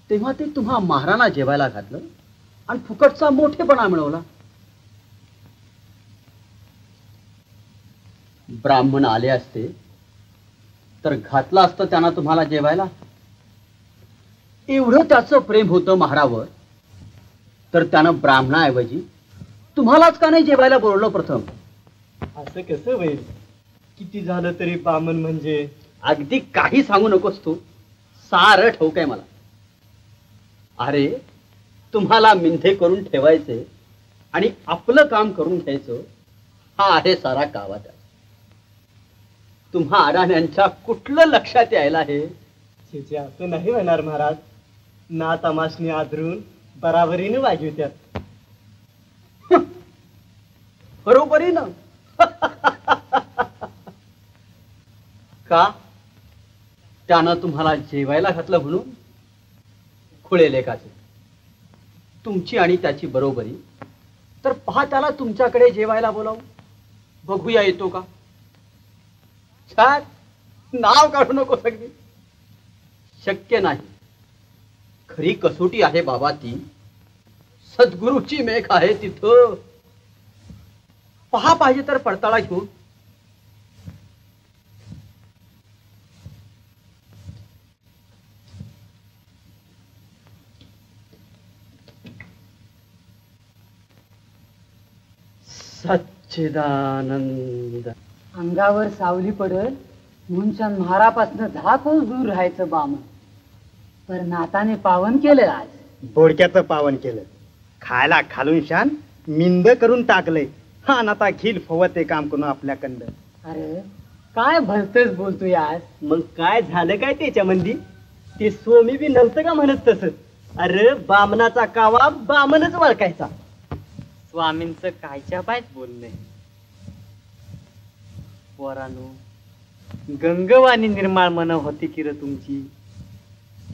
Speaker 1: तेव्हा ते तुम्हा महाराणा जेवायला घातलं आणि फुकटचा मोठेपणा मिळवला. ब्राह्मण आले असते तर घातलं असतं त्यांना तुम्हाला जेवायला. एवढं त्याचं प्रेम होतं महारावर, तर त्यानं ब्राह्मणाऐवजी तुम्हालाच का नाही जेवायला बोलवलं प्रथम?
Speaker 5: असं कसं होईल? किती झालं तरी ब्राह्मण म्हणजे.
Speaker 1: अगदी काही सांगू नकोस तू, सारं ठाऊक आहे मला. अरे तुम्हाला मिंधे करून ठेवायचे आणि आपलं काम करून घ्यायचं, हा आहे सारा कावा. त्या तुम्हा अडाण्यांच्या कुठलं लक्षात यायला हे?
Speaker 5: असं नाही होणार महाराज. ना तमाशनी आदरून बराबरीने वागवत्यात.
Speaker 1: बरोबरीनं? का? त्यानं तुम्हाला जेवायला घातलं म्हणून? खुळे लेखाचे. तुमची आणि त्याची बरोबरी तर पहा त्याला तुमच्याकडे जेवायला बोलावू, बघूया येतो का. छान, नाव काढू नको सगळी. शक्य नाही. खरी कसोटी आहे बाबा ती. सद्गुरूची मेघ आहे तिथं. पहा पाहिजे तर पडताळा घेऊन. सच्चिदानंद.
Speaker 2: अंगावर सावली पडल म्हणून महारापासून 10 कोस दूर राहायचं बामण. पर नाताने पावन केलं आज.
Speaker 5: बोडक्याचं पावन केलं. खायला खालून शान मिंद करून टाकलंय. हा नाता खील फवते काम करून आपल्याकडं.
Speaker 2: अरे काय भलतच बोलतोय आज.
Speaker 5: मग काय झालं काय त्याच्यामध्ये? ते स्वामी बी नव्हतं का म्हणत तसं? अरे बामनाचा कावा बामनच वळखायचा. स्वामींचं कायच्या पायच बोलणे. पोरानो, गंगवाणी निर्माळ मन होती की र तुमची,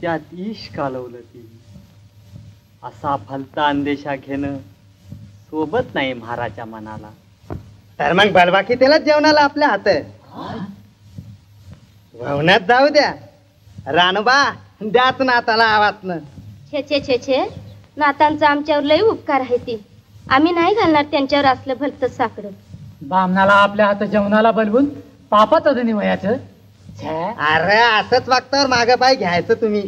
Speaker 5: त्यात ईश कालवलं ती. असा फलता अंदेशा घेणं सोबत नाही महाराच्या मनाला. तर मग बलवाकी त्याला जेवणाला आपल्या हात ववनात जाऊ द्या. रानबा द्याच नाताला आवातनं.
Speaker 7: छे छे छे छे, नातांचा आमच्यावर लई उपकार आहे ते. आम्ही नाही घालणार त्यांच्यावर असलं भलत साकडं.
Speaker 2: बामणाला आपल्या हात जेवणाला बोलवून पापाचं धनी वयाचं.
Speaker 5: अरे असंच वागतावर माग पाय घ्यायचं तुम्ही.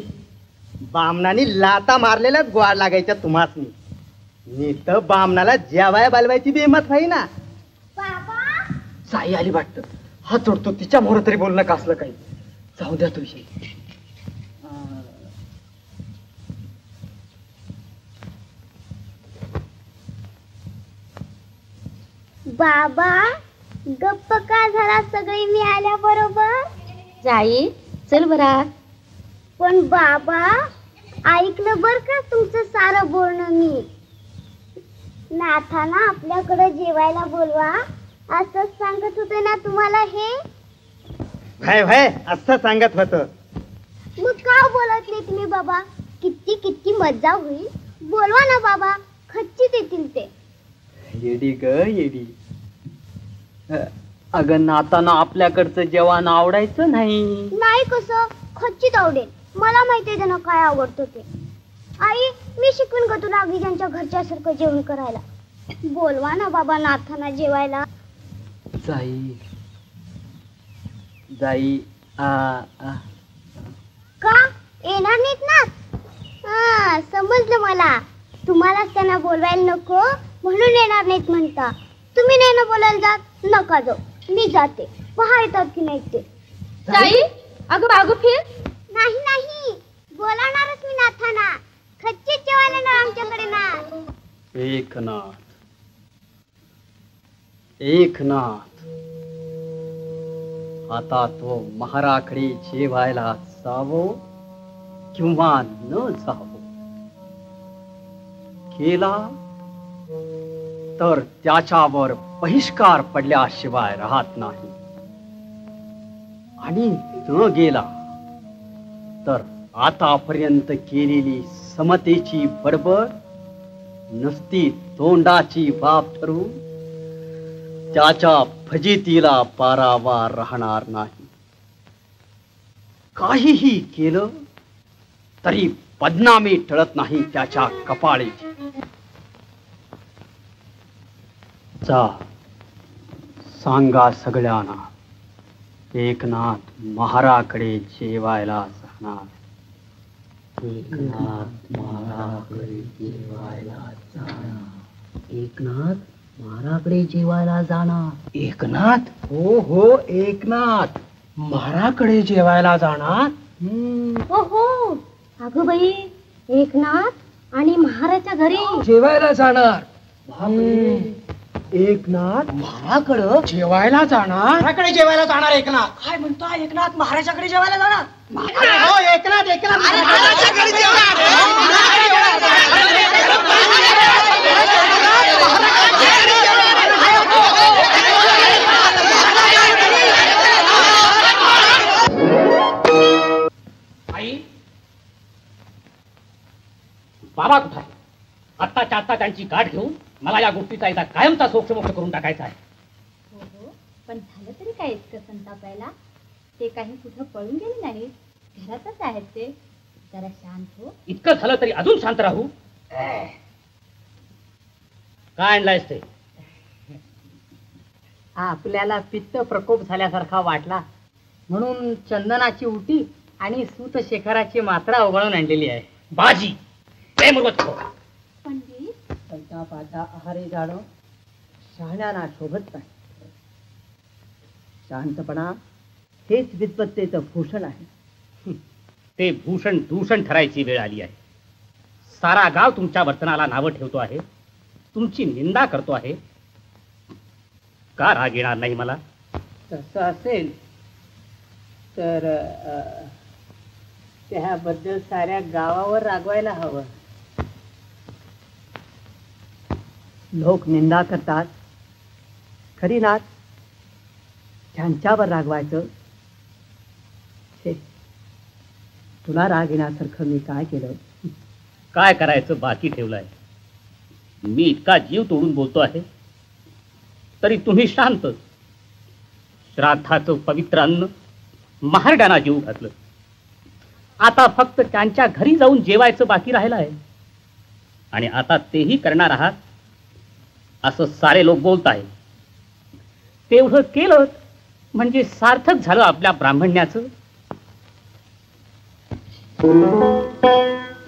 Speaker 5: बामणानी लाता मारलेल्याच गोड लागायच्या तुम्हासनी. नीत बामणाला जेवाय बालवायची बेमत आहे ना.
Speaker 2: साई आली वाटतं. हात जोडतो तिच्या मोर तरी बोलणं कासलं काही. जाऊ द्या तुझी.
Speaker 7: बाबा गप्प का झाला सगळी मी आल्या बरोबर? जाई चल बरा. पण बाबा ऐकलं बर का तुमचं सारं बोलणं मी. नाथाला आपल्याकडे जेवायला बोलवा असंच सांगत होते ना तुम्हाला हे.
Speaker 5: भाय भाय असं सांगत होत.
Speaker 7: मग का बोलत नाही तुम्ही बाबा? किती किती मजा होईल. बोलवा ना बाबा, खच्चीत येतील ते.
Speaker 2: येडी ग येडी. अगं नाताना आपल्याकडचं जेवण आवडायचं नाही.
Speaker 7: नाही कसं, खच्चीत आवडेल. मला माहितीये त्यांना काय आवडतं ते. आई, मी शिकवून ग तुला अगदी त्यांच्या घरच्या सारखं जेवण करायला. बोलवा ना बाबा नाथांना जेवायला.
Speaker 2: जाई जाई
Speaker 7: का येणार नाहीत ना? हा, समजलं मला. तुम्हालाच त्यांना बोलवायला नको म्हणून येणार नाहीत म्हणता. तुम्ही नाही ना बोलायला जात, नका जाऊ. मी जाते. पहा येतात की नाही ते.
Speaker 8: ताई, अगं मागं फिर.
Speaker 7: नाही नाही, बोलावणारच मी नाथांना. खच्चीत जेवायला ना आमच्याकडे ना.
Speaker 2: एकनाथ एकनाथ, आता तो महाराकडे जेवायला जावो किंवा न जावो, केला तर त्याच्यावर बहिष्कार पडल्याशिवाय राहत नाही. आणि न गेला तर आतापर्यंत केलेली समतेची बडबड नुसती तोंडाची बाब ठरून त्याच्या फजितीला पारावार राहणार नाही. काहीही केलं तरी बदनामी टळत नाही त्याच्या कपाळीची. जा, सांगा सगळ्यांना एकनाथ महाराकडे जेवायला जाणार. एकनाथ महाराकडे जेवायला जाणार. एकनाथ महाराकडे जेवायला जाणार.
Speaker 5: एकनाथ?
Speaker 2: हो हो, एकनाथ महाराकडे जेवायला जाणार.
Speaker 7: हो हो, अगं बाई, एकनाथ आणि महाराच्या घरी
Speaker 2: जेवायला जाणार. एकनाथ महाराकडे जेवायला जाणार.
Speaker 5: महाराकडे जेवायला जाणार एकनाथ.
Speaker 2: काय म्हणता? एकनाथ महाराजाकडे जेवायला जाणार.
Speaker 5: हो एकनाथ, एकनाथ महाराजाच्या घरी
Speaker 6: आई, बाबा कुठे आहे? आत्ताच्या आत्ता त्यांची गाठ घेऊन मला या गोष्टीचा एकदा कायमचा सोक्षमोक्ष करून टाकायचा आहे.
Speaker 8: हो हो, पण झालं तरी काय इतकं संतापायला? ते काही कुठं पळून गेले नाहीत, घरातच आहेत ते. जरा शांत हो.
Speaker 6: इतकं झालं तरी अजून शांत राहू? काय आणलायस ते?
Speaker 5: आपल्याला पित्त प्रकोप झाल्यासारखा वाटला म्हणून चंदनाची उटी आणि सूत शेखराची मात्रा उघडून आणलेली आहे.
Speaker 6: बाजी
Speaker 8: पंडित,
Speaker 9: पलटा पाटा आहारे जाणं शहाण्याला शोभत नाही. शांतपणा हेच विद्वत्तेचं भूषण आहे.
Speaker 6: ते भूषण दूषण ठरायची वेळ आली आहे. सारा गाव तुमच्या वर्तनाला नावं ठेवतो आहे, तुमची निंदा करतो आहे. का राग येणार नाही मला?
Speaker 9: तसं असेल तर त्याबद्दल साऱ्या गावावर रागवायला हवं. लोक निंदा करतात, खरी नात त्यांच्यावर रागवायचं. तुला राग येण्यासारखं मी काय केलं?
Speaker 6: काय करायचं बाकी ठेवलंय? मी इतका जीव तोडून बोलतो आहे तरी तुम्ही शांत. श्राद्धाचं पवित्र अन्न महारड्यांना जीव घातलं. आता फक्त त्यांच्या घरी जाऊन जेवायचं बाकी राहिलं आहे. आणि आता तेही करणार आहात असं सारे लोक बोलत आहेत. तेवढं केलं म्हणजे सार्थक झालं आपल्या ब्राह्मण्याचं.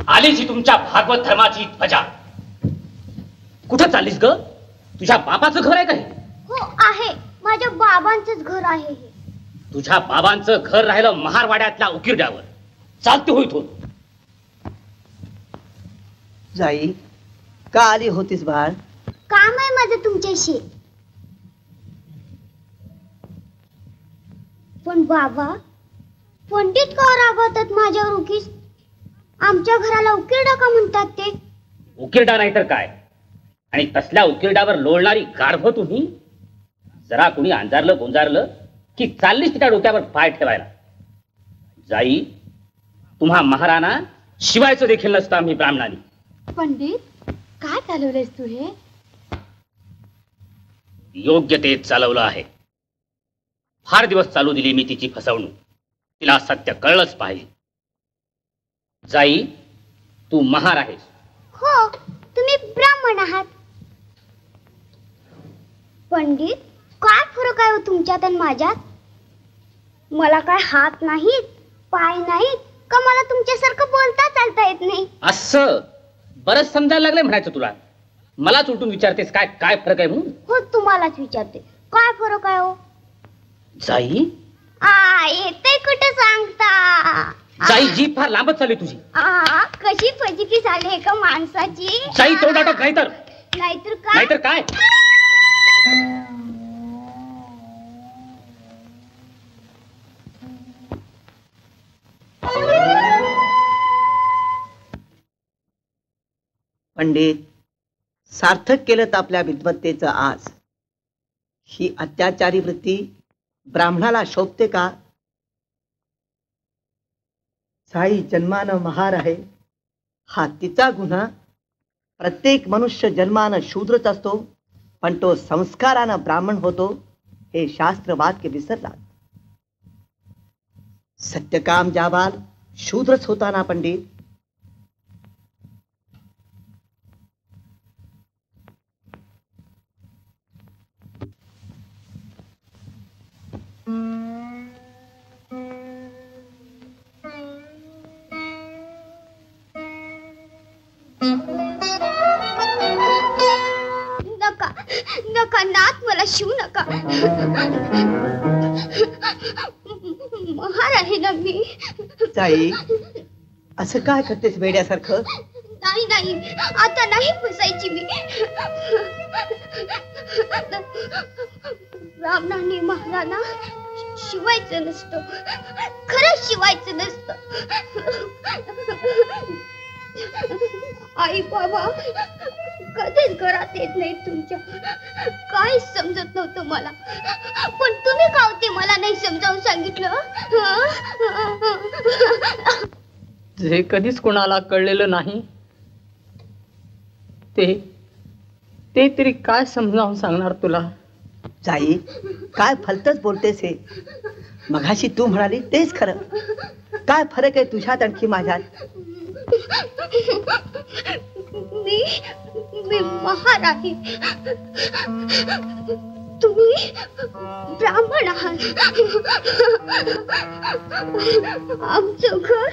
Speaker 6: आलीची तुमच्या भागवत धर्माची ध्वजा. कुठं चाललीस ग? तुझ्या बापाचं घर आहे का हे?
Speaker 7: हो आहे, माझ्या बाबांचंच घर आहे हे.
Speaker 6: तुझ्या बाबांचं घर राहिलं महारवाड्यातल्या उकिरड्यावर. चालते हो इथून.
Speaker 9: जाई, का आली होतीस बाळ?
Speaker 7: काम आहे माझं तुमच्याशी. पण बाबा, पंडित का रागवतात माझ्यावर उगीच? आमच्या घराला उकिरडा का म्हणतात ते?
Speaker 6: उकिरडा नाही तर काय? आणि तसल्या उकिरड्यावर लोळणारी गाढवं तुम्ही. जरा कुणी अंजारलं गोंजारलं की चाललीस तिच्या डोक्यावर पाय ठेवायला. जाई, तुम्हा महाराणा शिवायचं देखील नसतं आम्ही ब्राह्मणांनी.
Speaker 8: पंडित, काय चालवलंयस तू हे?
Speaker 6: योग्य तेच चालवलं आहे. फार दिवस चालू दिली मी तिची फसवणूक. तिला सत्य कळलंच पाहिजे. जाई, तू महार आहेस.
Speaker 7: हो, तुम्ही ब्राह्मण आहात. पंडित, काय फरक आहे हो तुमच्यात आणि माझ्यात? मला काय हात नाहीत, पाय नाहीत, का मला तुमच्यासारखं बोलता चालता येत नाही?
Speaker 6: असं बरंच समजायला लागलंय म्हणायचं तुला. मलाच उलटून विचारतेस काय काय फरक आहे म्हणून?
Speaker 7: हो, तुम्हालाच विचारते, काय फरक आहे हो?
Speaker 6: जाई,
Speaker 7: येते कुठे सांगता?
Speaker 6: जाई, जीभ फार लांबच चालली तुझी.
Speaker 7: कशी फजिती झाली एका माणसाची.
Speaker 6: जाई, तोंड आटोप, नाहीतर
Speaker 7: नाहीतर
Speaker 6: काय?
Speaker 9: पंडित, सार्थक केलं आपल्या विद्वत्तेचं आज. ही अत्याचारी वृत्ती ब्राह्मणाला शोभते का? साई जन्मानं महार आहे, हा तिचा गुन्हा. प्रत्येक मनुष्य जन्मानं शूद्रच असतो, पण तो संस्कारानं ब्राह्मण होतो हे शास्त्र वाक्य विसरला. सत्यकाम जाबाल शूद्रच होता ना पंडित?
Speaker 7: नका नाथ, मला शिवू नका. महार आहे ना मी.
Speaker 9: जाई, असं काय करतेस वेड्यासारखं?
Speaker 7: नाही, आता नाही फसायची मी. ब्राह्मणांनी महाराणा शिवायचं नसतं, खरंच शिवायचं नसतं. आई बाबा कधीच घरात येत नाही तुमच्या. काय समजत नव्हतं मला, पण तुम्ही का होते मला नाही समजावून सांगितलं?
Speaker 2: जे कधीच कोणाला कळलेलं नाही ते तरी काय समजावून सांगणार तुला?
Speaker 9: जाई, काय फलतच बोलतेस हे? मघाशी तू म्हणाली तेच खरं. काय फरक आहे तुझ्यात आणखी माझ्यात?
Speaker 7: मी महार आहे, तुम्ही ब्राह्मण आहात. आमचं घर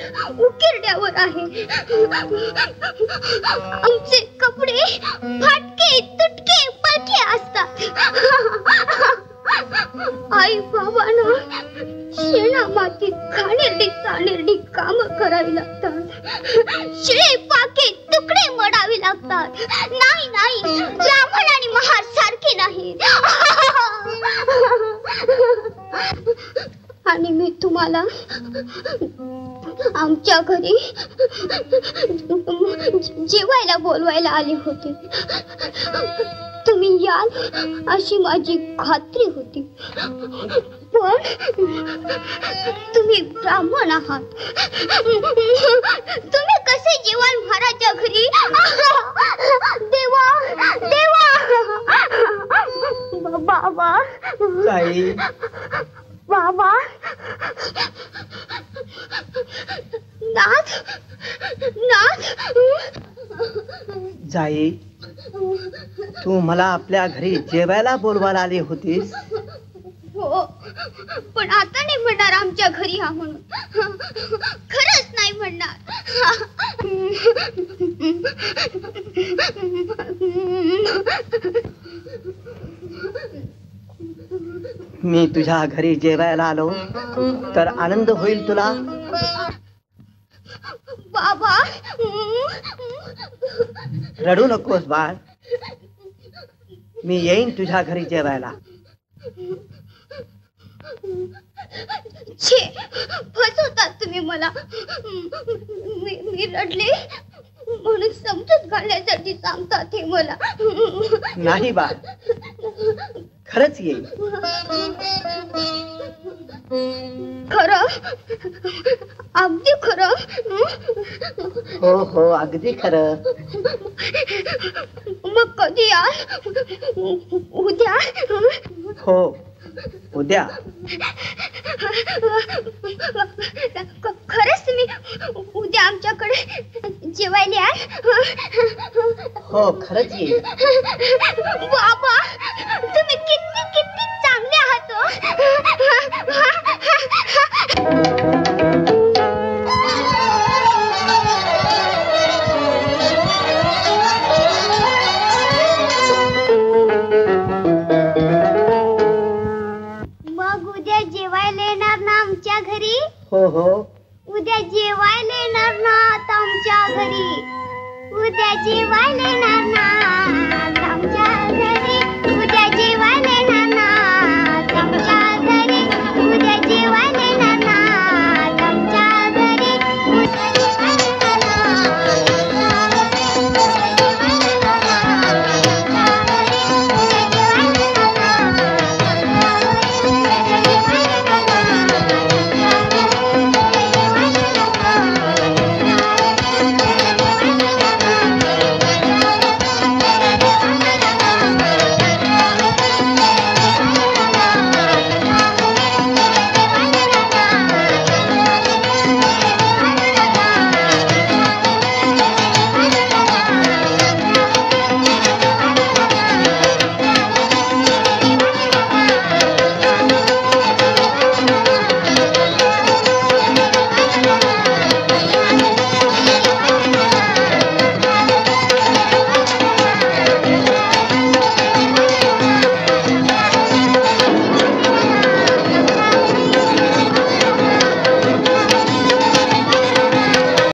Speaker 7: उकिरड्यावर आहे. आमचे कपडे फाटके तुटके पलके असतात. आई बाबांना शेणा मातीत घाणेरडी काम करावी लागतात. शिळे पाके तुकडे मोडावे लागतात. नाही, ब्राह्मण आणि महार सारखे नाही. आणि मी तुम्हाला आमच्या घरी जेवायला बोलवायला आले होते. तुम्ही याल अशी माझी खात्री होती, पण तुम्ही ब्राह्मण आहात. तुम्ही कसे जेवाल महाराजच्या घरी? देवा बाबा,
Speaker 9: जाई,
Speaker 7: बाबा, नाथ.
Speaker 9: जाई, तू मला आपल्या घरी जेवायला बोलवायला आली होतीस?
Speaker 7: हो, पण आता नाही म्हणणार आमच्या घरी हा म्हणून. खरंच नाही म्हणणार.
Speaker 9: मी तुझ्या घरी जेवायला आलो तर आनंद होईल तुला?
Speaker 7: बाबा,
Speaker 9: रडू नकोस बाळ, मी येईन तुझ्या घरी जेवायला.
Speaker 7: छे, फसवतात तुम्ही मला. मी रडले म्हणून समजूत घालण्यासाठी सांगतात हे मला.
Speaker 9: नाही बाळ, खरंच येईल.
Speaker 7: खरं? अगदी खरं?
Speaker 9: हो हो अगदी खरं.
Speaker 7: मग कधी याल? उद्या?
Speaker 9: हो उद्या.
Speaker 7: खरंच तुम्ही उद्या आमच्याकडे जेवायला याल?
Speaker 9: हो खरंच येईल.
Speaker 7: बाबा तुम्ही किती किती चांगले आहात हो. मग उद्या जेवायला येणार ना आमच्या घरी?
Speaker 9: हो हो.
Speaker 7: उद्या जेवायला येणार ना आता आमच्या घरी? उद्या जेवायला येणार ना